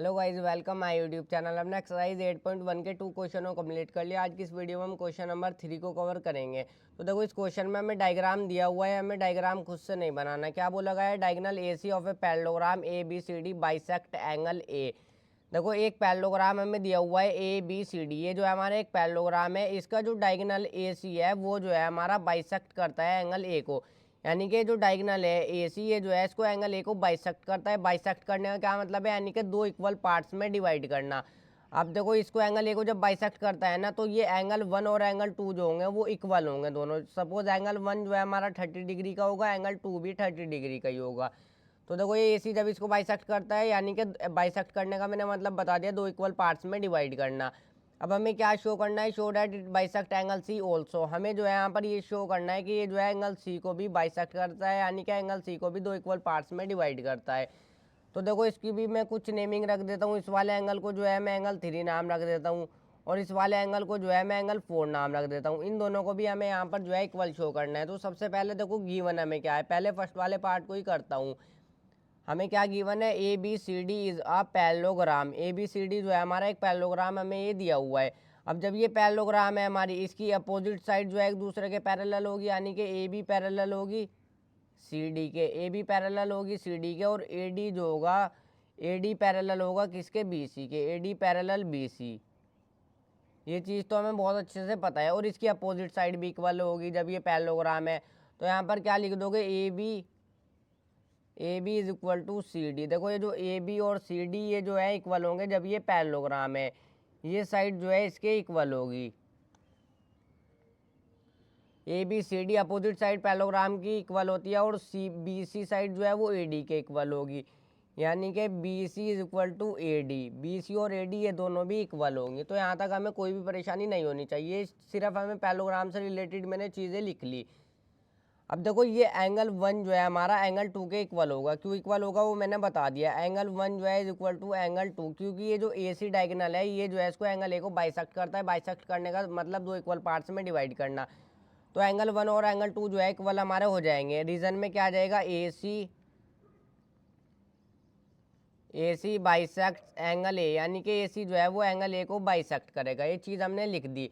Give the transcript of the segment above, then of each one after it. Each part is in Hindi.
Hello guys, welcome my YouTube channel. हमने एक्सरसाइज 8.1 के 2 क्वेश्चनों को कंप्लीट कर लिया। आज की इस वीडियो में हम क्वेश्चन नंबर 3 को कवर करेंगे। तो देखो, इस क्वेश्चन में हमें डायग्राम दिया हुआ है, हमें डायग्राम खुद से नहीं बनाना। क्या बोला गया है? Diagonal AC of a parallelogram ABCD bisect angle A। देखो, एक पैरेललोग्राम हमें दिया हुआ है ABCD। ये जो है हमारा एक पैरेललोग्राम है, इसका जो डायगोनल AC है वो जो है हमारा बाइसेक्ट करता है एंगल A को। यानी कि जो डायगोनल है AC, ये जो है इसको एंगल A को बाइसेक्ट करता है। बाइसेक्ट करने का क्या मतलब है? यानी कि दो इक्वल पार्ट्स में डिवाइड करना। अब देखो, इसको एंगल A को जब बाइसेक्ट करता है ना, तो ये एंगल 1 और एंगल 2 जो होंगे वो इक्वल होंगे दोनों। सपोज एंगल 1 जो है हमारा 30 डिग्री का होगा, एंगल 2 भी 30 डिग्री का ही होगा। तो देखो, ये AC जब इसको बाइसेक्ट करता है, यानी कि बाइसेक्ट करने का मैंने मतलब बता दिया, दो इक्वल पार्ट्स में डिवाइड करना। अब हमें क्या शो करना है? Show that it bisect angle C also. हमें जो है यहाँ पर ये शो करना है कि ये जो है एंगल C को भी बाइसेक्ट करता है, यानी कि एंगल C को भी दो इक्वल पार्ट्स में डिवाइड करता है। तो देखो, इसकी भी मैं कुछ नेमिंग रख देता हूँ। इस वाले एंगल को जो है मैं एंगल 3 नाम रख देता हूँ, और इस वाले एंगल को जो है मैं एंगल 4 नाम रख देता हूँ। इन दोनों को भी हमें यहाँ पर जो है इक्वल शो करना है। तो सबसे पहले देखो, गिवन हमें क्या है, पहले फर्स्ट वाले पार्ट को ही करता हूँ। हमें क्या गिवन है? ABCD is a parallelogram. ABCD जो है हमारा एक पैरेललोग्राम हमें ये दिया हुआ है। अब जब ये पैरेललोग्राम है हमारी, इसकी अपोजिट साइड जो है एक दूसरे के पैरेलल होगी, यानी कि AB पैरेलल होगी CD के, AB पैरेलल होगी CD के, और AD जो होगा, AD पैरेलल होगा किसके? BC के, AD पैरेलल BC। ये चीज़ तो हमें बहुत अच्छे से पता है। और इसकी अपोजिट साइड भी इक्वल होगी जब ये पैरेललोग्राम है। तो यहाँ पर क्या लिख दोगे? AB is equal to CD। देखो, ये जो AB और CD ये जो है इक्वल होंगे जब ये पैरेललोग्राम है। ये साइड जो है इसके इक्वल होगी। ABCD अपोजिट साइड पैरेललोग्राम की इक्वल होती है, और BC साइड जो है वो AD के इक्वल होगी। यानी कि BC is equal to AD। BC और AD ये दोनों भी इक्वल होंगी। तो यहाँ तक हमें कोई भी परेशानी नहीं होनी चाहिए। सिर्फ हमें पैरेललोग्राम से रिलेटेड मैंने चीज़ें लिख ली। अब देखो, ये एंगल 1 जो है हमारा एंगल 2 के इक्वल होगा। क्यों इक्वल होगा वो मैंने बता दिया। एंगल 1 जो है इज इक्वल टू एंगल 2, क्योंकि ये जो AC डायगोनल है ये जो है इसको एंगल A को बाइसेक्ट करता है। बाइसेक्ट करने का मतलब दो इक्वल पार्ट्स में डिवाइड करना। तो एंगल 1 और एंगल 2 जो है इक्वल हमारे हो जाएंगे। रीजन में क्या आ जाएगा? AC बाइसेक्ट एंगल A, यानी कि AC जो है वो एंगल A को बाइसेक्ट करेगा। ये चीज़ हमने लिख दी।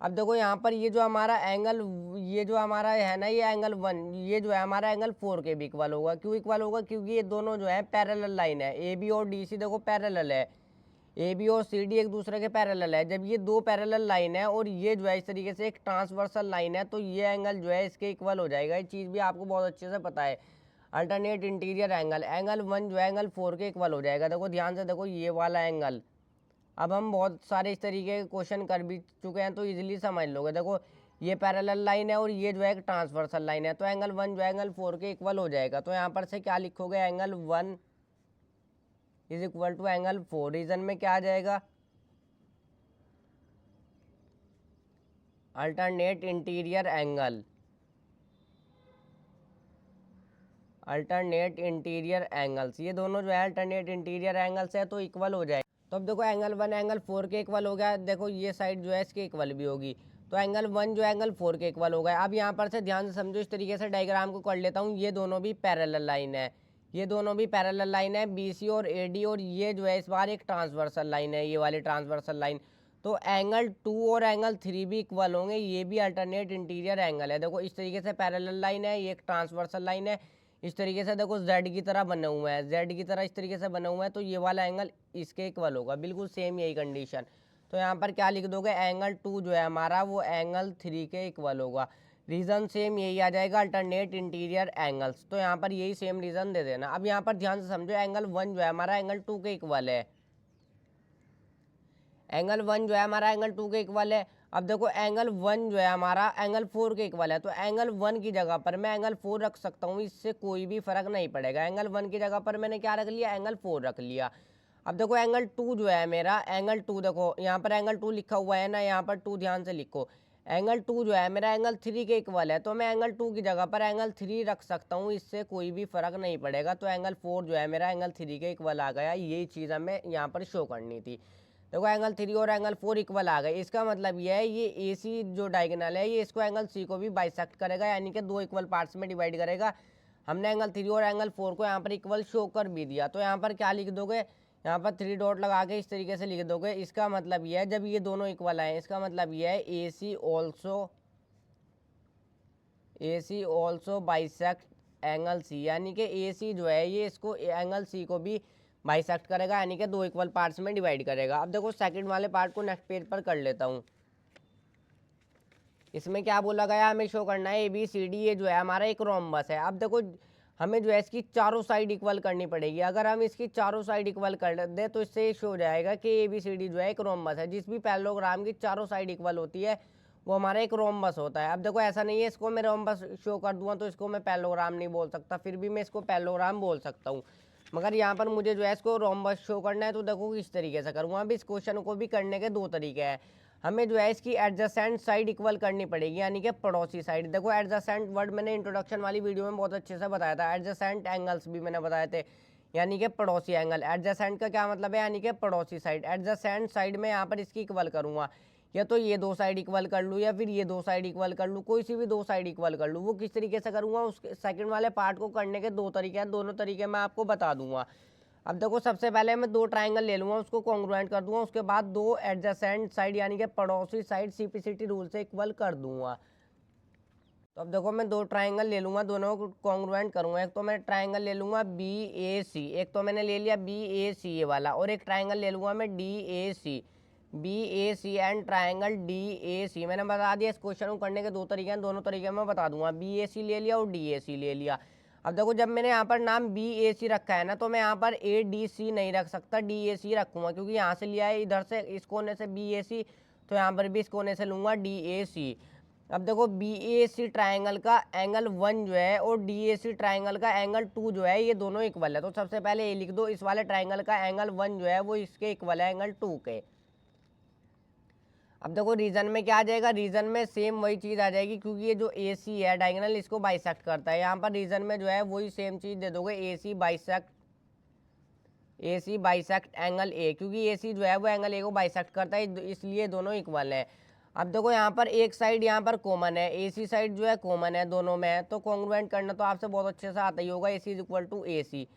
अब देखो, यहाँ पर ये जो हमारा एंगल, ये जो हमारा है ना, ये एंगल 1 ये जो है हमारा एंगल 4 के भी इक्वल होगा। क्यों इक्वल होगा? क्योंकि ये दोनों जो है पैरेलल लाइन है। AB और DC देखो पैरेलल है। AB और CD एक दूसरे के पैरेलल है। जब ये दो पैरेलल लाइन है और ये जो है इस तरीके से एक ट्रांसवर्सल लाइन है, तो ये एंगल जो है इसके इक्वल हो जाएगा। ये चीज़ भी आपको बहुत अच्छे से पता है। अल्टरनेट इंटीरियर एंगल, एंगल 1 जो है एंगल 4 के इक्वल हो जाएगा। देखो ध्यान से देखो, ये वाला एंगल। अब हम बहुत सारे इस तरीके के क्वेश्चन कर भी चुके हैं, तो इजीली समझ लोगे। देखो, ये पैरेलल लाइन है और ये जो है एक ट्रांसवर्सल लाइन है, तो एंगल 1 जो है एंगल 4 के इक्वल हो जाएगा। तो यहाँ पर से क्या लिखोगे? Angle 1 is equal to angle 4। Reason में क्या आ जाएगा? Alternate interior angle. Alternate interior angles, ये दोनों जो है अल्टरनेट इंटीरियर एंगल्स है, तो इक्वल हो जाएगा। तो अब देखो, एंगल 1 एंगल 4 के इक्वल हो गया। देखो, ये साइड जो है इसके इक्वल भी होगी। तो एंगल 1 जो एंगल 4 के इक्वल हो गया। अब यहाँ पर से ध्यान से समझो, इस तरीके से डायग्राम को कर लेता हूँ। ये दोनों भी पैरेलल लाइन है, ये दोनों भी पैरेलल लाइन है, BC और AD। और ये जो है इस बार एक ट्रांसवर्सल लाइन है, ये वाली ट्रांसवर्सल लाइन। तो एंगल 2 और एंगल 3 भी इक्वल होंगे। ये भी अल्टरनेट इंटीरियर एंगल है। देखो, इस तरीके से पैरेलल लाइन है, ये एक ट्रांसवर्सल लाइन है। इस तरीके से देखो, Z की तरह बने हुए हैं, Z की तरह इस तरीके से बने हुए हैं। तो ये वाला एंगल इसके इक्वल होगा। बिल्कुल सेम यही कंडीशन। तो यहाँ पर क्या लिख दोगे? एंगल 2 जो है हमारा वो एंगल 3 के इक्वल होगा। रीज़न सेम यही आ जाएगा, अल्टरनेट इंटीरियर एंगल्स। तो यहाँ पर यही सेम रीज़न दे देना। अब यहाँ पर ध्यान से समझो, एंगल 1 जो है हमारा एंगल 2 के इक्वल है। एंगल 1 जो है हमारा एंगल 2 के इक्वल है। अब देखो, एंगल 1 जो है हमारा एंगल 4 के इक्वल है। तो एंगल 1 की जगह पर मैं एंगल 4 रख सकता हूँ, इससे कोई भी फर्क नहीं पड़ेगा। एंगल 1 की जगह पर मैंने क्या रख लिया? एंगल 4 रख लिया। अब देखो, एंगल 2 जो है मेरा, एंगल 2 देखो यहाँ पर एंगल 2 लिखा हुआ है ना, यहाँ पर 2 ध्यान से लिखो। एंगल 2 जो है मेरा एंगल 3 के इक्वल है, तो मैं एंगल 2 की जगह पर एंगल 3 रख सकता हूँ, इससे कोई भी फर्क नहीं पड़ेगा। तो एंगल 4 जो है मेरा एंगल 3 के इक्वल आ गया। यही चीज़ हमें यहाँ पर शो करनी थी। देखो, एंगल 3 और एंगल 4 इक्वल आ गए। इसका मतलब ये है, ये AC जो डायगोनल है ये इसको एंगल C को भी बाइसेक्ट करेगा, यानी कि दो इक्वल पार्ट्स में डिवाइड करेगा। हमने एंगल 3 और एंगल 4 को यहाँ पर इक्वल शो कर भी दिया। तो यहाँ पर क्या लिख दोगे? यहाँ पर 3 डॉट लगा के इस तरीके से लिख दोगे। इसका मतलब ये है जब ये दोनों इक्वल आए, इसका मतलब ये है ए सी ऑल्सो बाइसेक्ट एंगल सी, यानी कि ए सी जो है ये इसको एंगल सी को भी बाइसेक्ट करेगा, यानी कि दो इक्वल पार्ट्स में डिवाइड करेगा। अब देखो सेकंड वाले पार्ट को नेक्स्ट पेज पर कर लेता हूँ। इसमें क्या बोला गया, हमें शो करना है ए बी सी डी, ये जो है हमारा एक रोम्बस है। अब देखो हमें जो है इसकी चारों साइड इक्वल करनी पड़ेगी। अगर हम इसकी चारों साइड इक्वल कर दे तो इससे ये शो हो जाएगा कि ए बी सी डी जो है एक रोम्बस है। जिस भी पैरेललोग्राम की चारों साइड इक्वल होती है वो हमारा एक रोम्बस होता है। अब देखो ऐसा नहीं है इसको मैं रोम्बस शो कर दूंगा तो इसको मैं पैरेललोग्राम नहीं बोल सकता, फिर भी मैं इसको पैरेललोग्राम बोल सकता हूँ। मगर यहाँ पर मुझे जो है इसको रोम्बस शो करना है तो देखो किस तरीके से करूँगा। अब इस क्वेश्चन को भी करने के दो तरीके हैं। हमें जो है इसकी एडजेसेंट साइड इक्वल करनी पड़ेगी, यानी कि पड़ोसी साइड। देखो एडजेसेंट वर्ड मैंने इंट्रोडक्शन वाली वीडियो में बहुत अच्छे से बताया था। एडजेसेंट एंगल्स भी मैंने बताए थे, यानी कि पड़ोसी एंगल। एडजेसेंट का क्या मतलब है, यानी कि पड़ोसी साइड। एडजेसेंट साइड में यहाँ पर इसकी इक्वल करूँगा, या तो ये दो साइड इक्वल कर लूँ या फिर ये दो साइड इक्वल कर लूँ, कोई सी भी दो साइड इक्वल कर लूँ। वो किस तरीके से करूँगा, उसके सेकंड वाले पार्ट को करने के दो तरीके हैं, दोनों तरीके मैं आपको बता दूंगा। अब देखो सबसे पहले मैं दो ट्राइंगल ले लूँगा, उसको कॉन्ग्रुएंट कर दूंगा, उसके बाद दो एडजेसेंट साइड यानी कि पड़ोसी साइड सीपीसीटी रूल से इक्वल कर दूंगा। तो अब देखो मैं दो ट्राइंगल ले लूँगा, दोनों को कॉन्ग्रुएंट करूँगा। एक तो मैं ट्राइंगल ले लूँगा बी ए सी, एक तो मैंने ले लिया बी ए सी ये वाला, और एक ट्राइंगल ले लूँगा मैं D A C. B A C and triangle D A C मैंने बता दिया। इस क्वेश्चन को करने के दो तरीके हैं, दोनों तरीके मैं बता दूंगा। बी ए सी ले लिया और डी ए सी ले लिया। अब देखो जब मैंने यहाँ पर नाम बी ए सी रखा है ना, तो मैं यहाँ पर ए डी सी नहीं रख सकता, डी ए सी रखूँगा, क्योंकि यहाँ से लिया है इधर से इस कोने से बी ए सी, तो यहाँ पर भी इस कोने से लूँगा डी ए सी। अब देखो बी ए सी ट्राइंगल का एंगल 1 जो है और डी ए सी ट्राइंगल का एंगल 2 जो है ये दोनों इक्वल है। तो सबसे पहले ये लिख दो, इस वाले ट्राइंगल का एंगल 1 जो है वो इसके इक्वल है एंगल 2 के। अब देखो रीजन में क्या आ जाएगा, रीजन में सेम वही चीज़ आ जाएगी, क्योंकि ये जो ए सी है डायगोनल इसको बाइसेक्ट करता है। यहाँ पर रीजन में जो है वही सेम चीज़ दे दोगे, ए सी बाइसेक्ट एंगल ए, क्योंकि ए सी जो है वो एंगल ए को बाइसेक्ट करता है, इसलिए दोनों इक्वल है। अब देखो यहाँ पर एक साइड यहाँ पर कॉमन है, ए सी साइड जो है कॉमन है दोनों में, तो कॉन्ग्रुएंट करना तो आपसे बहुत अच्छे से आता ही होगा। ए सी इज इक्वल टू ए सी,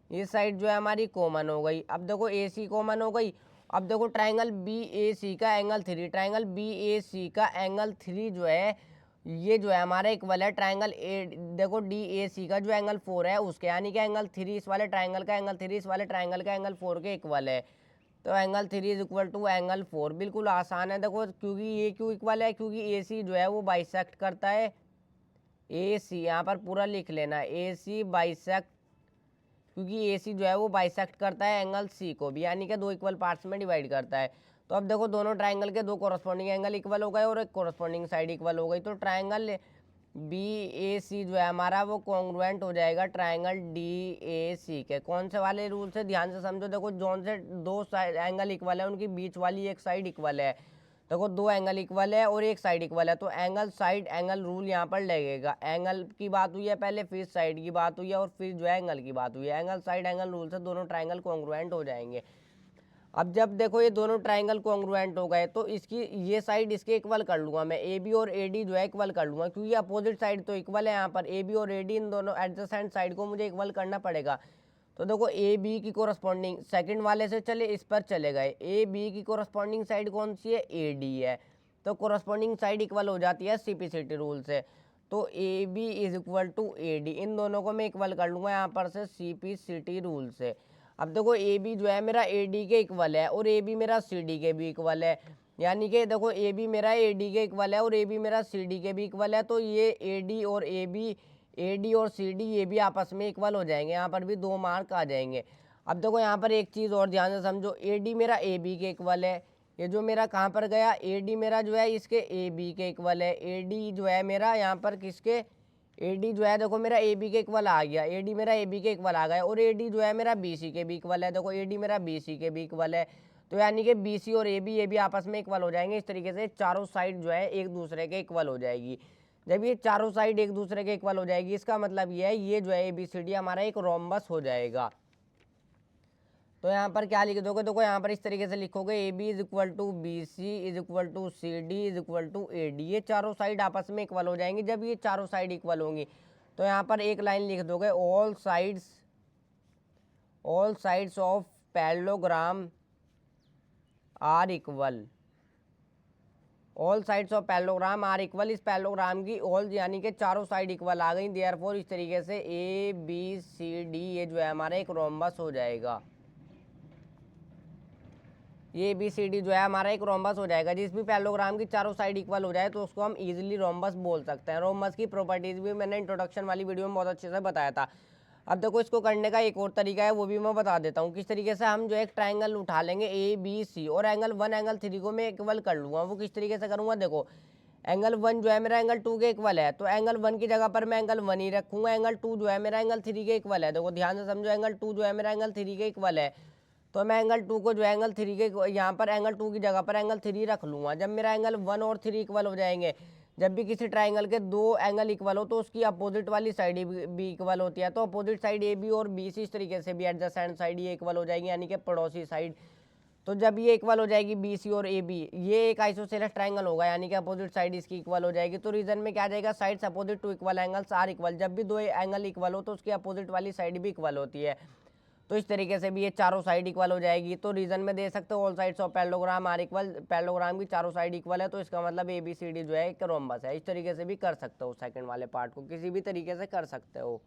ये साइड जो है हमारी कॉमन हो गई। अब देखो ए सी कॉमन हो गई। अब देखो ट्राइंगल बी ए सी का एंगल 3, ट्राइंगल बी ए सी का एंगल 3 जो है ये जो है हमारा इक्वल है ट्राइंगल ए, देखो डी ए सी का जो एंगल 4 है उसके, यानी कि एंगल 3 इस वाले ट्राइंगल का एंगल 3 इस वाले ट्राइंगल का एंगल 4 के इक्वल है। तो angle 3 is equal to angle 4, बिल्कुल आसान है। देखो क्योंकि ये क्यों इक्वल है, क्योंकि ए सी जो है वो बाइसेक्ट करता है, ए सी यहाँ पर पूरा लिख लेना, ए सी बाइसेक्ट, क्योंकि ए सी जो है वो बाइसेक्ट करता है एंगल सी को भी, यानी कि दो इक्वल पार्ट्स में डिवाइड करता है। तो अब देखो दोनों ट्राइंगल के दो कोरस्पॉन्डिंग एंगल इक्वल हो गए और एक कोरस्पॉन्डिंग साइड इक्वल हो गई। तो ट्राइंगल बी ए सी जो है हमारा वो कॉन्ग्रुएंट हो जाएगा ट्राइंगल डी ए सी के। कौन से वाले रूल से, ध्यान से समझो। देखो जोन से दो साइड एंगल इक्वल है, उनकी बीच वाली एक साइड इक्वल है। देखो दो एंगल इक्वल है और एक साइड इक्वल है, तो एंगल साइड एंगल रूल यहाँ पर लगेगा। एंगल की बात हुई है पहले, फिर साइड की बात हुई है और फिर जो है एंगल की बात हुई है। एंगल साइड एंगल रूल से दोनों ट्राइंगल कॉन्ग्रुएंट हो जाएंगे। अब जब देखो ये दोनों ट्राइंगल कॉन्ग्रुएंट हो गए तो इसकी ये साइड इसके इक्वल कर लूँगा मैं, ए बी और ए डी जो है इक्वल कर लूँगा, क्योंकि अपोजिट साइड तो इक्वल है। यहाँ पर ए बी और ए डी इन दोनों एडजेसेंट साइड को मुझे इक्वल करना पड़ेगा। तो देखो ए बी की कोरस्पॉन्डिंग सेकंड वाले से चले इस पर चले गए, ए बी की कोरस्पॉन्डिंग साइड कौन सी है, ए डी है, तो कोरस्पॉन्डिंग साइड इक्वल हो जाती है सीपीसीटी रूल से। तो A B is equal to A D, इन दोनों को मैं इक्वल कर लूँगा यहाँ पर से सीपीसीटी रूल से। अब देखो ए बी जो है मेरा ए डी के इक्वल है और ए बी मेरा सी डी के भी इक्वल है, यानी कि देखो ए बी मेरा ए डी के इक्वल है और ए बी मेरा सी डी के भी इक्वल है। तो ये ए डी और ए बी, ए डी और सी डी ये भी आपस में इक्वल हो जाएंगे, यहाँ पर भी 2 मार्क आ जाएंगे। अब देखो यहाँ पर एक चीज़ और ध्यान से समझो, ए डी मेरा ए बी के इक्वल है, ये जो मेरा कहाँ पर गया, ए डी मेरा जो है इसके ए बी के इक्वल है। ए डी जो है मेरा यहाँ पर किसके, ए डी जो है देखो मेरा ए बी के इक्वल आ गया, ए डी मेरा ए बी के इक्वल आ गया, और ए डी जो है मेरा बी सी के भी इक्वल है। देखो ए डी मेरा बी सी के भी इक्वल है, तो यानी कि बी सी और ए बी ये भी आपस में इक्वल हो जाएंगे। इस तरीके से चारों साइड जो है एक दूसरे के इक्वल हो जाएगी। जब ये चारों साइड एक दूसरे के इक्वल हो जाएगी इसका मतलब ये है ये जो है ए बी सी डी हमारा एक रोम्बस हो जाएगा। तो यहाँ पर क्या लिख दोगे, देखो यहाँ पर इस तरीके से लिखोगे, A B is equal to B C is equal to C D is equal to A D, ये चारों साइड आपस में इक्वल हो जाएंगी। जब ये चारों साइड इक्वल होंगी तो यहाँ पर एक लाइन लिख दोगे, all sides of parallelogram are equal, all sides of parallelogram are equal, इस पैरेललोग्राम की ऑल यानी कि चारों साइड इक्वल आ गई, देयरफॉर इस तरीके से ए बी सी डी ये जो है हमारा एक रोम्बस हो जाएगा। ये बी सी डी जो है हमारा एक रोम्बस हो जाएगा। जिस भी पैरेललोग्राम की चारों साइड इक्वल हो जाए तो उसको हम इजीली रोम्बस बोल सकते हैं। रोम्बस की प्रॉपर्टीज भी मैंने इंट्रोडक्शन वाली वीडियो में बहुत अच्छे से बताया था। अब देखो इसको करने का एक और तरीका है, वो भी मैं बता देता हूँ किस तरीके से। हम जो एक ट्राइंगल उठा लेंगे ए बी सी और एंगल 1 एंगल 3 को मैं इक्वल कर लूँगा। वो किस तरीके से करूँगा, देखो एंगल 1 जो है मेरा एंगल 2 के इक्वल है, तो एंगल 1 की जगह पर मैं एंगल 1 ही रखूँगा। एंगल 2 जो है मेरा एंगल 3 के इक्वल है, देखो ध्यान से समझो, एंगल 2 जो है मेरा एंगल 3 के इक्वल है, तो मैं एंगल 2 को जो है एंगल 3 के यहाँ पर एंगल 2 की जगह पर एंगल 3 रख लूँगा। जब मेरा एंगल 1 और 3 इक्वल हो जाएंगे, जब भी किसी ट्राइंगल के दो एंगल इक्वल हो तो उसकी अपोजिट वाली साइड भी इक्वल होती है। तो अपोजिट साइड ए बी और बी सी इस तरीके से भी एडजेसेंट साइड ये इक्वल हो जाएगी, यानी कि पड़ोसी साइड। तो जब ये इक्वल हो जाएगी बी सी और ए बी, ये एक आइसोसेलेस ट्राइंगल होगा, यानी कि अपोजिट साइड इसकी इक्वल हो जाएगी। तो रीजन में क्या आ जाएगा, sides opposite to equal angles are equal. जब भी दो एंगल इक्वल हो तो उसकी अपोजिट वाली साइड भी इक्वल होती है। तो इस तरीके से भी ये चारों साइड इक्वल हो जाएगी। तो रीजन में दे सकते हो all sides of parallelogram are equal, parallelogram की चारों साइड इक्वल है, तो इसका मतलब ए बी सी डी जो है एक रोम्बस है। इस तरीके से भी कर सकते हो, सेकंड वाले पार्ट को किसी भी तरीके से कर सकते हो।